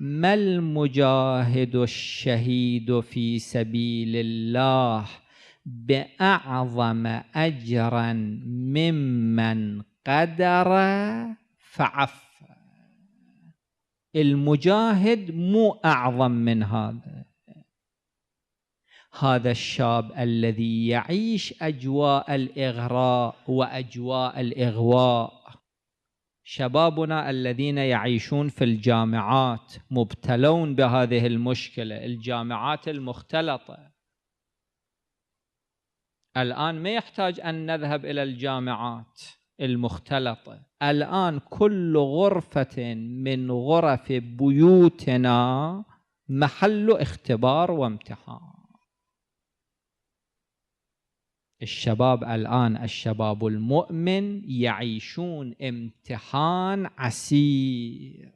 ما المجاهد الشهيد في سبيل الله بأعظم أجرا ممن قدر فعف. المجاهد مو أعظم من هذا الشاب الذي يعيش أجواء الإغراء وأجواء الإغواء. شبابنا الذين يعيشون في الجامعات مبتلون بهذه المشكلة، الجامعات المختلطة. الآن ما يحتاج أن نذهب إلى الجامعات المختلطة، الآن كل غرفة من غرف بيوتنا محل اختبار وامتحان. الشباب الآن، الشباب المؤمن، يعيشون امتحان عسير.